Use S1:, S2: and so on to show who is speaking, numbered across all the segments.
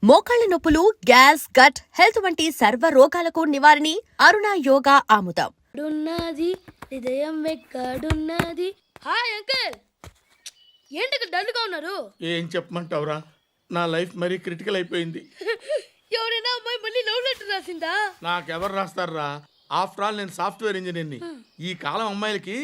S1: మోకాళ్ల నొప్పులు, gas, gut health వంటి సర్వ రోగాలకు నివారణి అరుణ యోగా ఆముదం.
S2: హృదయం ఎక్కడున్నది? హాయ్ అంకుల్, ఏంటి డల్గా ఉన్నారు?
S3: ఏం చెప్పమంటావురా, నా లైఫ్ మరీ క్రిటికల్ అయిపోయింది.
S2: ఎవరైనా అమ్మాయి మళ్ళీ లవ్ లెటర్ రాసిందా?
S3: నాకెవరు రాస్తారా? ఆఫ్టర్ ఆల్ నేను సాఫ్ట్వేర్ ఇంజనీర్ని. ఈ కాలం అమ్మాయిలకి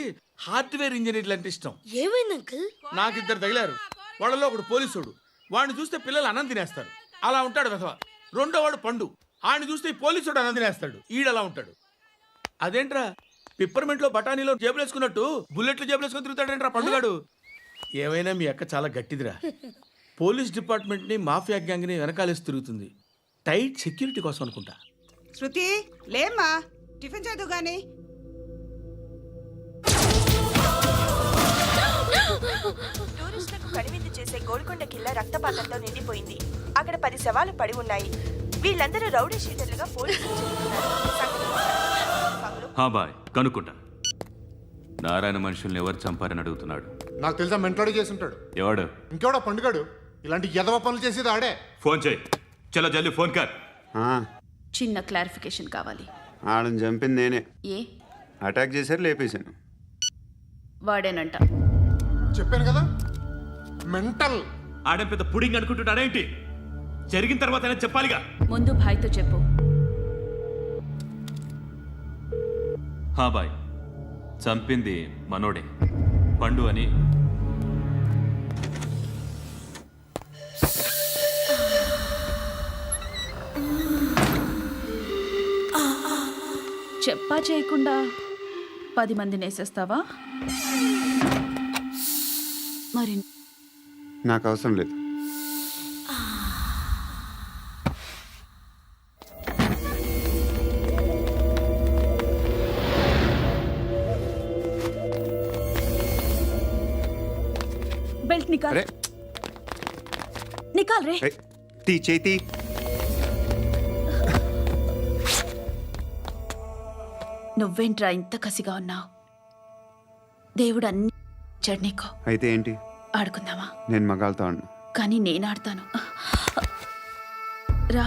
S3: హార్డ్వేర్ ఇంజనీర్లు అంటే ఇష్టం.
S2: ఏమైంది అంకుల్?
S3: నాకు ఇద్దరు తగిలారు. వాళ్ళలో ఒకడు పోలీసుడు. వాడిని చూస్తే పిల్లలు అన్నం తినేస్తారు, అలా ఉంటాడు వెధవ. రెండో వాడు పండు. ఆడిని చూస్తే ఈ పోలీసుడు అన్నం తినేస్తాడు, ఈడలా ఉంటాడు. అదేంట్రా, పిప్పర్మెంట్లో బఠానీలో జేబులు వేసుకున్నట్టు బుల్లెట్లు జేబులు వేసుకుని తిరుగుతాడేంట్రా పండుగాడు. ఏమైనా మీ అక్క చాలా గట్టిదిరా. పోలీస్ డిపార్ట్మెంట్ని మాఫియా గ్యాంగ్ని వెనకాలేసి తిరుగుతుంది. టైట్ సెక్యూరిటీ కోసం అనుకుంటా.
S4: శృతి లేమ్మా, టిఫిన్ చేద్దు గాని.
S5: టూరిస్టులకు కనువిందు చేసే గోల్కొండ కిల్లా రక్తపాతంతో నిండిపోయింది. అక్కడ 10 శవాలు పడి ఉన్నాయి. వీళ్ళందరూ రౌడీ షీటర్లుగా పోలీసులు
S6: బాయ్ కనుక్కుంటా. నారాయణ మనుషుల్ని ఎవరు చంపారని అడుగుతున్నాడు.
S7: నాకు తెలుసా, మెంటలాడి చేసి ఉంటాడు.
S6: ఎవడు?
S7: ఇంకెవడా పండుగాడు. ఇలాంటి ఎదవ పనులు చేసేది ఆడే.
S6: ఫోన్ చేయి. చలో జల్లి ఫోన్ కర్.
S8: చిన్న క్లారిఫికేషన్ కావాలి.
S9: ఆడని చంపింది నేనే.
S8: ఏ
S9: అటాక్ చేశారు, లేపేశాను.
S8: వాడేనంట.
S7: చెప్పాను కదా, మెంటల్.
S6: ఆడే పెద్ద పుడింగ్ అనుకుంటున్నాడేంటి? జరిగిన తర్వాత చెప్పాలిగా.
S8: ముందు భాయ్తో చెప్పు.
S6: బాయ్, చంపింది మనోడే, పండు అని.
S8: చెప్పా చేయకుండా 10 మందిని వేసేస్తావా? మరి
S9: నాకు అవసరం లేదు.
S8: బెల్ట్ నికాల్. నికాల్ రే.
S9: తీ చేతి.
S8: నువ్వేంట్రా ఇంత కసిగా ఉన్నావు? దేవుడు అన్ని ఇచ్చాడు నీకు.
S9: అయితే ఏంటి?
S8: ఆడుకుందామా?
S9: నేను మగాళ్ళతో ఆడను.
S8: కానీ నేను ఆడతాను. రా.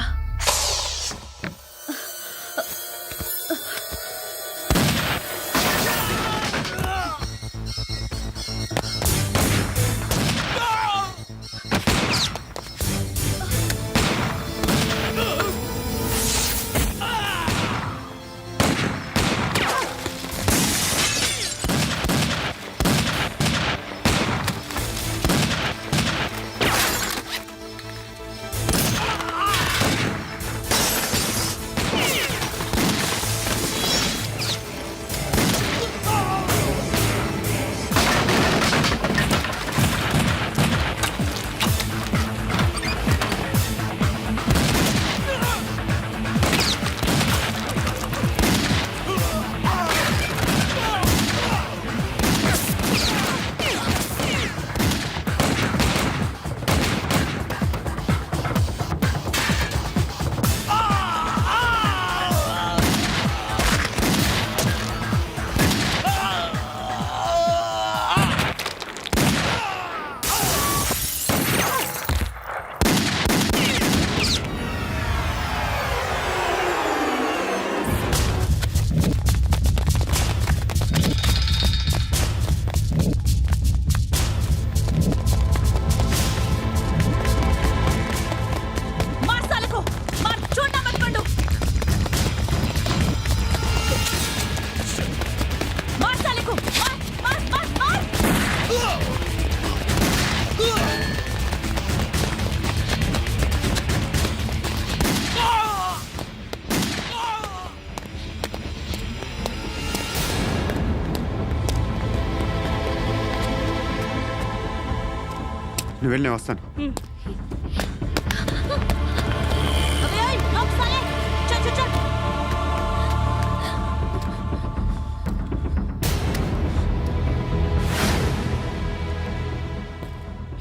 S9: నువ్వు వెళ్ళి, నేను వస్తాను.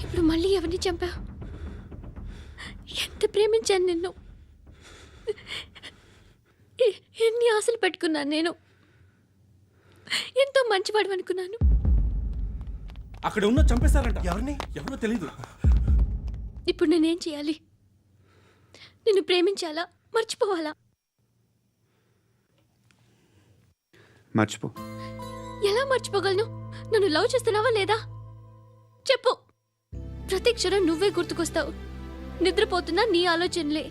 S2: ఇప్పుడు మళ్ళీ ఎవరిని చంపా? ఎంత ప్రేమించాను నిన్ను, ఎన్ని ఆశలు పెట్టుకున్నాను నేను. ఎంతో మంచివాడు అనుకున్నాను.
S10: అక్కడ ఉన్న చంపేశారంట. ఎవరిని? ఎవరో తెలీదు.
S2: ఇప్పుడు నేనేం చేయాలి? నిన్ను ప్రేమించాలా మర్చిపోవాలా?
S9: మర్చిపో.
S2: ఎలా మర్చిపోగలను? నన్ను లవ్ చేస్తున్నావా లేదా చెప్పు. ప్రతి క్షణం నువ్వే గుర్తుకొస్తావు. నిద్రపోతున్నా నీ ఆలోచనలే.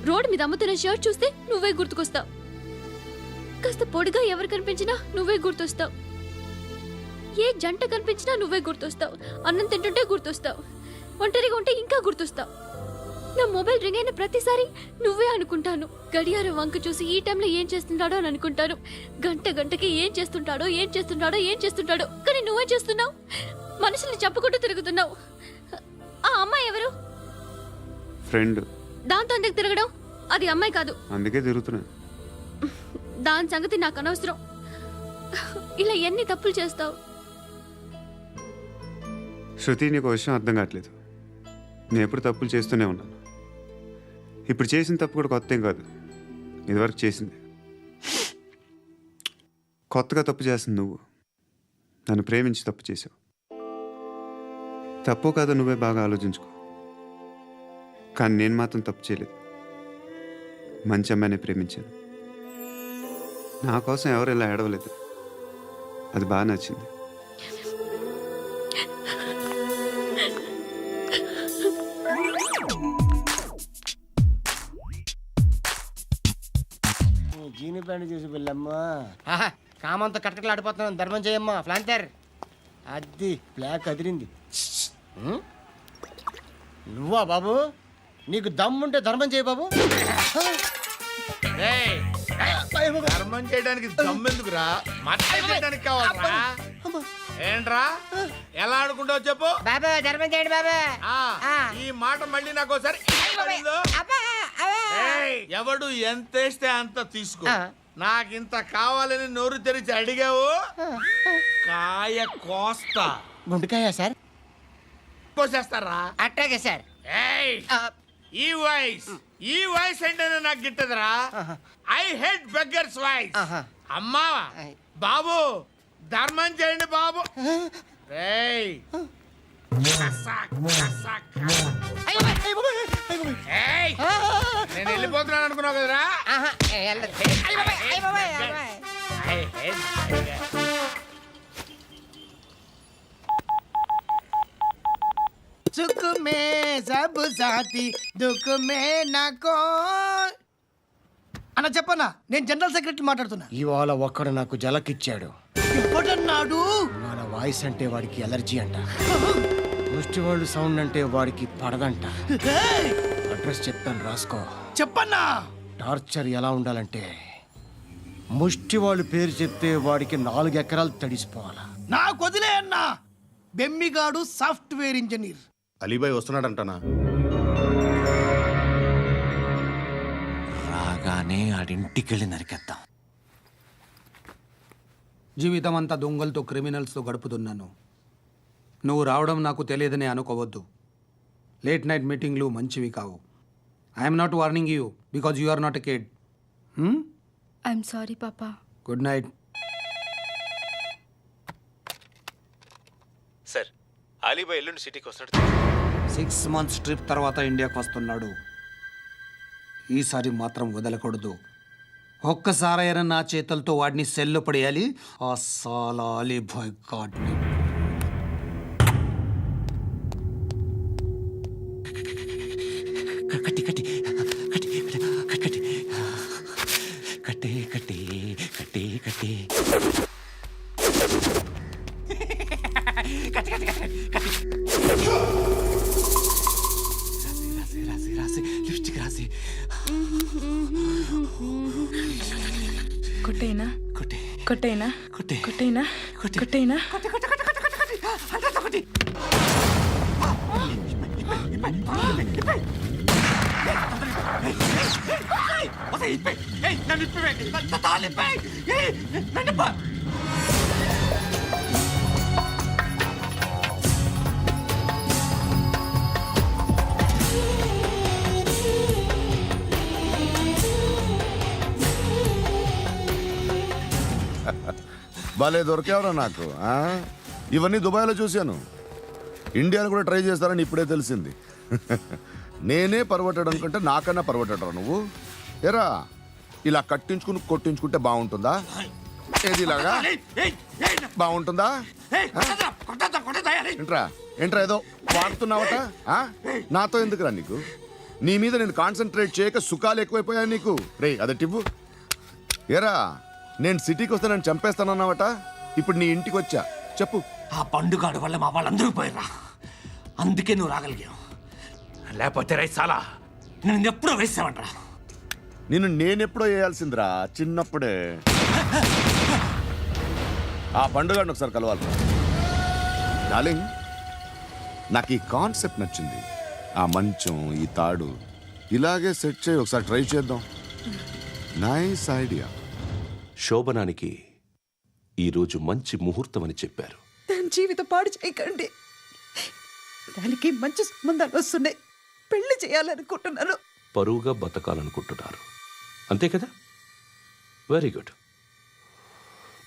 S2: రోడ్డు మీద అమ్ముతున్న షర్ట్ చూస్తే నువ్వే గుర్తుకొస్తావు. కాస్త పొడిగా ఎవరు కనిపించినా నువ్వే గుర్తొస్తావు. ఏ జంట కనిపించినా నువ్వే గుర్తొస్తావు. అన్నం తింటుంటే గుర్తొస్తావు. ఒంటరిగా ఉంటే ఇంకా గుర్తొస్తావు. నా మొబైల్ రింగ్ అయిన ప్రతిసారి నువ్వే అనుకుంటాను. గడియారం వంక చూసి ఈ టైంలో ఏం చేస్తుంటాడో అని అనుకుంటాను. గంట గంటకి ఏం చేస్తుంటాడో కానీ నువ్వే చేస్తున్నావు. మనుషుల్ని చంపుకుంటూ తిరుగుతున్నావు. ఆ అమ్మాయి ఎవరు?
S9: ఫ్రెండ్.
S2: దాంతో ఎందుకు తిరగడం? అది అమ్మాయి కాదు.
S9: అందుకే తిరుగుతున్నా.
S2: దాని సంగతి నాకు అనవసరం. ఇలా ఎన్ని తప్పులు చేస్తావు?
S9: శృతి, నీకు విషయం అర్థం కావట్లేదు. నేను ఎప్పుడు తప్పులు చేస్తూనే ఉన్నాను. ఇప్పుడు చేసిన తప్పు కూడా కొత్త ఏం కాదు, ఇదివరకు చేసింది. కొత్తగా తప్పు చేస్తుంది నువ్వు. నన్ను ప్రేమించి తప్పు చేసావు. తప్పు కాదో నువ్వే బాగా ఆలోచించుకో. కానీ నేను మాత్రం తప్పు చేయలేదు. మంచి అమ్మాయిని ప్రేమించాను. నా కోసం ఎవరు ఇలా ఏడవలేదు. అది బాగా నచ్చింది.
S11: జీని ప్యాంట్ చూసి వెళ్ళమ్మా. కామంతో కట్టకలాడిపోతున్నాను. ధర్మం చేయమ్మా. ఫ్లాంతర్ అది బ్లాక్ అదిరింది. నువ్వా బాబు? నీకు దమ్ముంటే ధర్మం చేయ బాబు.
S3: ఏయ్, ధర్మం చేయడానికి దమ్మెందుకురా? మర్డర్ చేయడానికి కావాలరా? ఏంట్రా ఎలా ఆడుకుంటావు చెప్పు.
S11: బాబా ధర్మం చేయండి బాబా.
S3: ఈ మాట మళ్ళీ నాకు ఒకసారి ఎవడు ఎంత వేస్తే అంత తీసుకో. నాకింత కావాలని నోరు తెరిచి అడిగావు, కాయ కోస్తా.
S11: గుండెకాయ సార్?
S3: కోసేస్తారా?
S11: అట్టాగే సార్.
S3: ఈ వాయిస్ అంటేనే నాకు గిట్టదురా. I hate beggars voice. అమ్మా బాబు ధర్మం చేయండి బాబు. ఏయ్, ఏయ్, నేను వెళ్ళిపోతున్నాను అనుకున్నావు కదరా.
S11: సుఖ మే సబ్ సాథీ దుఃఖ మే నాకో.
S12: అన్న చెప్పన్నా, నేను జనరల్ సెక్రటరీ మాట్లాడుతున్నా.
S11: ఇవాళ ఒక్కడు నాకు జలకిచ్చాడు.
S12: ఎవడన్నాడు?
S11: మన వాయిస్ అంటే వాడికి ఎలర్జీ అంట. ముష్టి వాళ్ళు సౌండ్ అంటే వాడికి పడదంట. అడ్రస్ చెప్తాను రాసుకో.
S12: చెప్పన్నా.
S11: టార్చర్ ఎలా ఉండాలంటే ముష్టి వాళ్ళు పేరు చెప్తే వాడికి 4 ఎకరాలు తడిసిపోవాలా.
S12: నాకు వదిలే అన్నా. బెమ్మిగాడు సాఫ్ట్వేర్ ఇంజనీర్.
S7: అలీబాయ్ వస్తున్నాడంటనా?
S10: రాగానే ఆడింటికెళ్ళి నరికేద్దాం.
S12: జీవితం అంతా దొంగలతో క్రిమినల్స్తో గడుపుతున్నాను. నువ్వు రావడం నాకు తెలియదని అనుకోవద్దు. లేట్ నైట్ మీటింగ్లు మంచివి కావు. I'm not warning you because you are not a kid.
S2: I'm sorry పాపా.
S12: Good night.
S10: సార్, అలీబాయ్ ఎల్లుండి సిటీకి వస్తాడు.
S12: 6 months ట్రిప్ తర్వాత ఇండియాకి వస్తున్నాడు. ఈసారి మాత్రం వదలకూడదు. ఒక్కసారైనా నా చేతులతో వాడిని సెల్లో పడేయాలి. ఆ సాలా అలీబాయ్ గాడ్ని.
S10: కట్టి కట్టి కట్టి కట్టి కట్టి కట్టి కట్టి కట్టి రాసి లిప్స్టిక్ రాసి
S8: కొట్టేనా
S10: కొట్టి
S8: కొట్టేనా
S10: కొట్టి
S8: కొట్టేనా
S10: కొట్టి
S8: కొట్టేనా
S10: కొట్టి కొట్టి కొట్టి కొట్టి కొట్టి కొట్టి
S7: భలే దొరికేవరా నాకు. ఇవన్నీ దుబాయ్లో చూశాను. ఇండియాలో కూడా ట్రై చేస్తారని ఇప్పుడే తెలిసింది. నేనే పర్వటాడు అనుకుంటే నాకన్నా పర్వటాడు నువ్వు. ఎరా ఇలా కట్టించుకుని కొట్టించుకుంటే బాగుంటుందా? ఏది ఇలాగా బాగుంటుందా? ఏంట్రా ఏదో వాడుతున్నావట? నాతో ఎందుకురా నీకు? నీ మీద నేను కాన్సన్ట్రేట్ చేయక సుఖాలు ఎక్కువైపోయా నీకు. రే అదటివ్వు. ఏరా నేను సిటీకి వస్తే నన్ను చంపేస్తానన్నావట, ఇప్పుడు నీ ఇంటికి వచ్చా. చెప్పు.
S10: ఆ పండుగాడు వల్ల మా వాళ్ళందరూ పోయిర్రా, అందుకే నువ్వు రాగలిగావు. లేకపోతే రై సాలా నేను ఎప్పుడో వేసామంటరా.
S7: నిన్ను నేనెప్పుడో వేయాల్సిందిరా, చిన్నప్పుడే. ఆ పండుగను ఒకసారి కలవాలి. డార్లింగ్, నాకు ఈ కాన్సెప్ట్ నచ్చింది. ఆ మంచం, ఈ తాడు ఇలాగే సెట్ చేయి, ఒకసారి ట్రై చేద్దాం. Nice idea.
S6: శోభనానికి ఈరోజు మంచి ముహూర్తం అని చెప్పారు.
S4: దాని జీవితం పాడు చేయకండి. దానికి మంచి సంబంధాలు వస్తున్నాయి, పెళ్లి చేయాలనుకుంటున్నాను.
S6: పరువుగా బతకాలనుకుంటున్నారు అంతే కదా? Very good,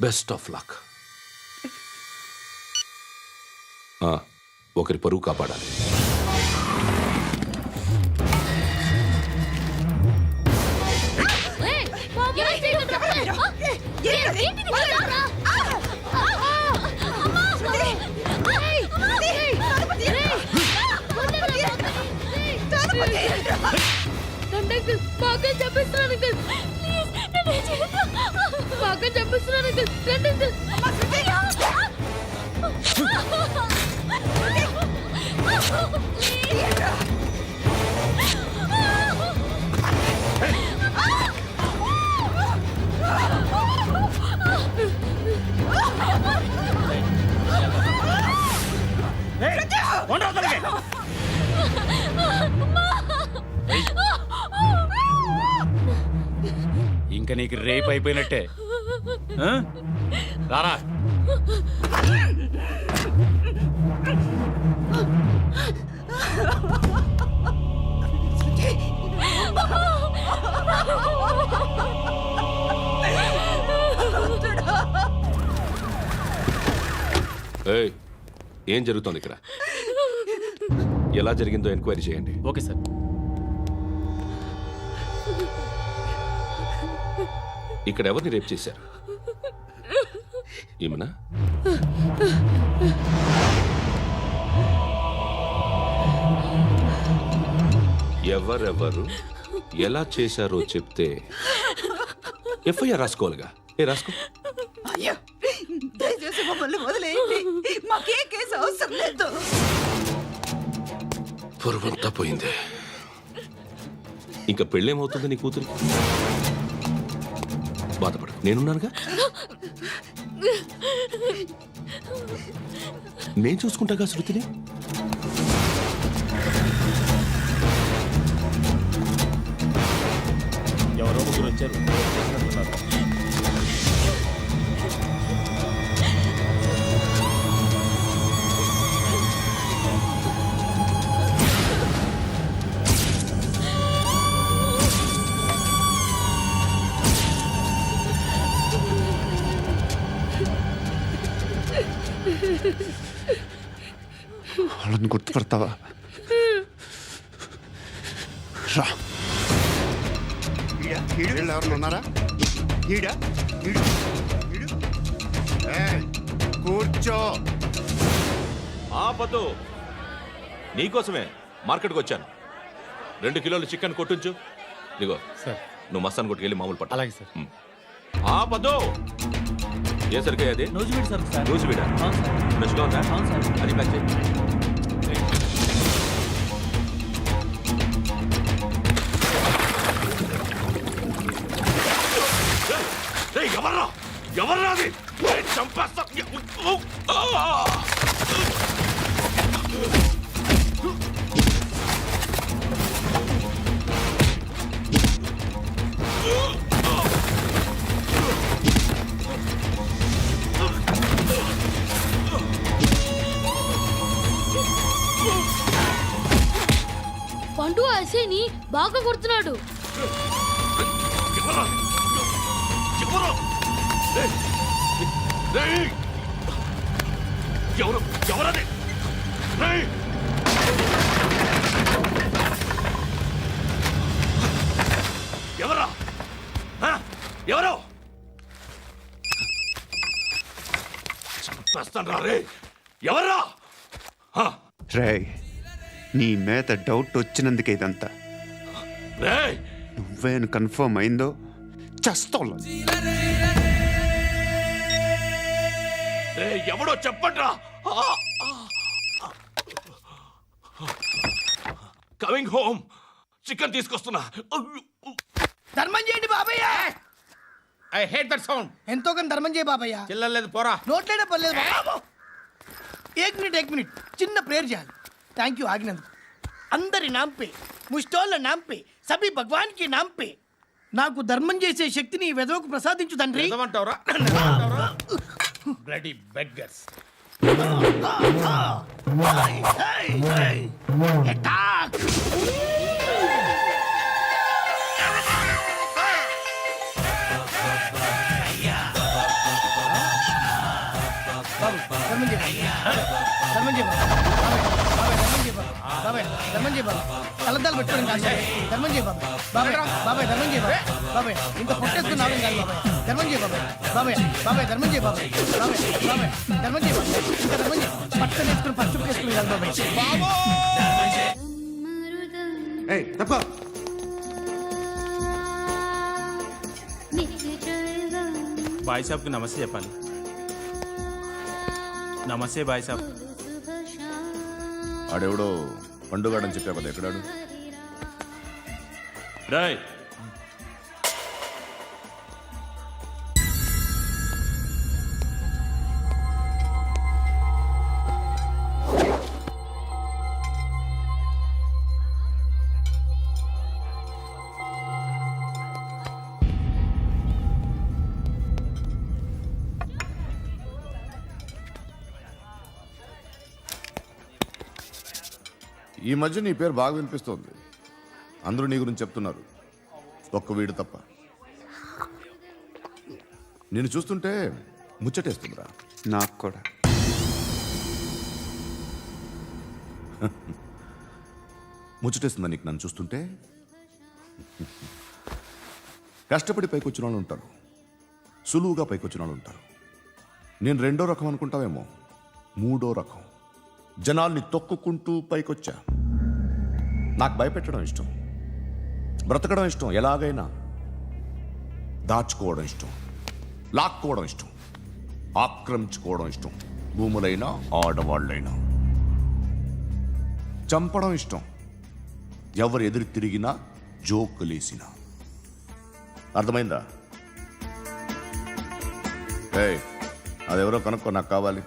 S6: best of luck. ఒకరి పరువు కాపాడాలి.
S2: బాగా చెప్పిస్తున్నాను బాగా చెప్పిస్తున్నాను.
S10: ఇంకా నీకు రేపు అయిపోయినట్టే. రారా.
S6: ఏం జరుగుతోంది ఇక్కడ? ఎలా జరిగిందో ఎంక్వైరీ చేయండి.
S10: Okay sir.
S6: ఇక్కడ ఎవరిని రేప్ చేశారు? ఏమన్నా? ఎవరెవరు ఎలా చేశారో చెప్తే ఎఫ్ఐఆర్ రాసుకోవాలిగా. రాసుకో.
S4: అయ్యో, దయచేసి మమ్మల్ని వదిలేయండి, మాకే కేసు అవసరం లేదు.
S6: పొరువంతా పోయింది. ఇంకా పెళ్ళేమవుతుంది నీ కూతురికి? బాధపడు, నేనున్నానుగా. నేను చూసుకుంటాగా శృతిని.
S10: ఎవరో ముగ్గురు వచ్చారు.
S9: వాళ్ళని గుర్తుపడతావా? రా.
S7: ఎవరు ఉన్నారా? కూర్చో.
S6: ఆపదు, నీకోసమే మార్కెట్కి వచ్చాను. 2 కిలోలు చికెన్ కొట్టుంచు. ఇదిగో
S10: సార్.
S6: నువ్వు మస్తాన్ కొట్టుకెళ్ళి మామూలు పట్టు.
S10: అలాగే సార్.
S6: ఆపదు. ఏ సరికాయ అది?
S10: నూజివీడు సార్.
S6: నూజివీడా? ఫ్రెష్గా ఉందా? అది ప్యాక్ చేయి. ఎవర్రా ఎవర్రా అది? చంపేస్తా.
S2: పండు అసేని బాగా కొడుతున్నాడు.
S6: ఎవరు ఎవరది? ఎవరు చంపేస్తాను రా రే ఎవర్రా
S9: రే నీ మీద డౌట్ వచ్చినందుకే ఇదంతా.
S6: రే
S9: నువ్వేను కన్ఫర్మ్ అయిందో చస్తావు.
S6: రే ఎవడో చెప్పండ్రా. కమింగ్ హోమ్ చికెన్ తీసుకొస్తున్నా.
S11: ధర్మం చేయండి బాబయ్య.
S3: I hate that sound.
S11: ఎంతో కొంత ధర్మం చేయ బాబయ్య.
S3: చిల్లలేదు పోరా.
S11: నోట్లేనే పర్లేదు బాబు. ఏక్ మినిట్ చిన్న ప్రేయర్ చేయాలి. థ్యాంక్ యూ ఆగినందుకు. అందరి నాంపే ముష్టోళ్ళ నాంపే సభి భగవాన్ కి నాంపే నాకు ధర్మం చేసే శక్తిని ఈ వెదవకు ప్రసాదించు తండ్రి.
S3: నిజమంటావురా? Bloody beggars.
S11: ధర్మం చేయ ధర్మం చేయ బాబాయ్ ధర్మం చేయ బాబాయ్. కలద్దాలు పెట్టుకోండి కాదు ధర్మం చేయ బాబాయ్. బాబాయ్ ధర్మం చేయ బాబాయ్. ఇంత పొట్టేసుకుని రావడం కాదు బాబాయ్. ధర్మం చేయ బాబాయ్ ధర్మం చేయ బాబాయ్. ధర్మం చేయ ఇంకా ధర్మం చేయ. పట్టణ వేసుకుని పచ్చుపు వేసుకుని కాదు బాబాయ్.
S13: भाई साहब को नमस्ते చెప్పాలి. నమస్తే భాయ్ సాబ్.
S7: ఆడెవడో పండుగాడని చెప్పావు కదా, ఎక్కడాడు?
S6: రేయ్
S7: ఈ మధ్య నీ పేరు బాగా వినిపిస్తోంది. అందరూ నీ గురించి చెప్తున్నారు, ఒక్క వీడు తప్ప. నేను చూస్తుంటే ముచ్చటేస్తుందిరా.
S9: నాకు కూడా.
S7: ముచ్చటేస్తుందా నీకు నన్ను చూస్తుంటే? కష్టపడి పైకొచ్చిన వాళ్ళు ఉంటారు, సులువుగా పైకొచ్చిన వాళ్ళు ఉంటారు. నేను రెండో రకం అనుకుంటావేమో, మూడో రకం. జనాల్ని తొక్కుకుంటూ పైకొచ్చా. నాకు భయపెట్టడం ఇష్టం, బ్రతకడం ఇష్టం, ఎలాగైనా దాచుకోవడం ఇష్టం, లాక్కోవడం ఇష్టం, ఆక్రమించుకోవడం ఇష్టం. భూములైనా ఆడవాళ్ళైనా చంపడం ఇష్టం. ఎవరు ఎదురు తిరిగినా జోకులేసినా. అర్థమైందా? ఏయ్, అదెవరో కనుక్కో, నాకు కావాలి.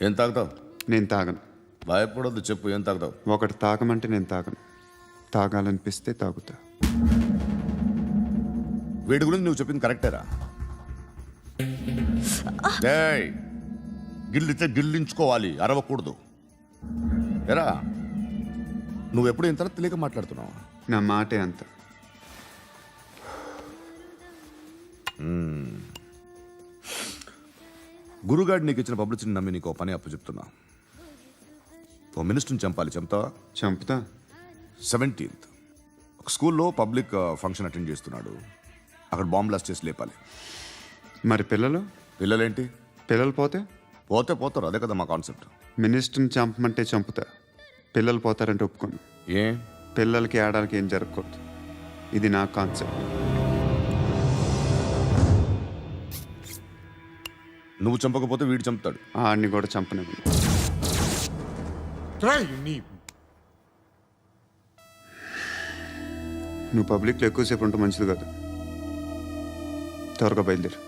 S7: ఏం తాగుతావు?
S9: నేను తాగను.
S7: భయపడొద్దు, చెప్పు ఏం తాగుతావు?
S9: ఒకటి తాగమంటే నేను తాగను. తాగాలనిపిస్తే తాగుతా.
S7: వీడి గురించి నువ్వు చెప్పింది కరెక్టేరా? ఏయ్, గిల్లితే గిల్లించుకోవాలి, అరవకూడదు. ఎరా, నువ్వెప్పుడు ఇంత తెలియక మాట్లాడుతున్నావు?
S9: నా మాటే అంత.
S7: గురుగాడు నీకు ఇచ్చిన పబ్లిసిటీని నమ్మి నీకు పని అప్పు చెప్తున్నా. ఓ మినిస్టర్ని చంపాలి, చంపుతావా?
S9: చంపుతా.
S7: 17th ఒక స్కూల్లో పబ్లిక్ ఫంక్షన్ అటెండ్ చేస్తున్నాడు. అక్కడ బాంబ్ బ్లాస్ట్ చేసి లేపాలి.
S9: మరి పిల్లలు?
S7: పిల్లలేంటి?
S9: పిల్లలు పోతే
S7: పోతారు, అదే కదా మా కాన్సెప్ట్.
S9: మినిస్టర్ని చంపమంటే చంపుతా, పిల్లలు పోతారంటే ఒప్పుకోను.
S7: ఏ?
S9: పిల్లలకి ఆడాలకి ఏం జరగకూడదు. ఇది నా కాన్సెప్ట్.
S7: నువ్వు చంపకపోతే వీడు చంపుతాడు.
S9: ఆడిని కూడా చంపనివ్వను. నువ్వు పబ్లిక్లో ఎక్కువసేపు ఉంటే మంచిది కాదు. త్వరగా బయలుదేరు.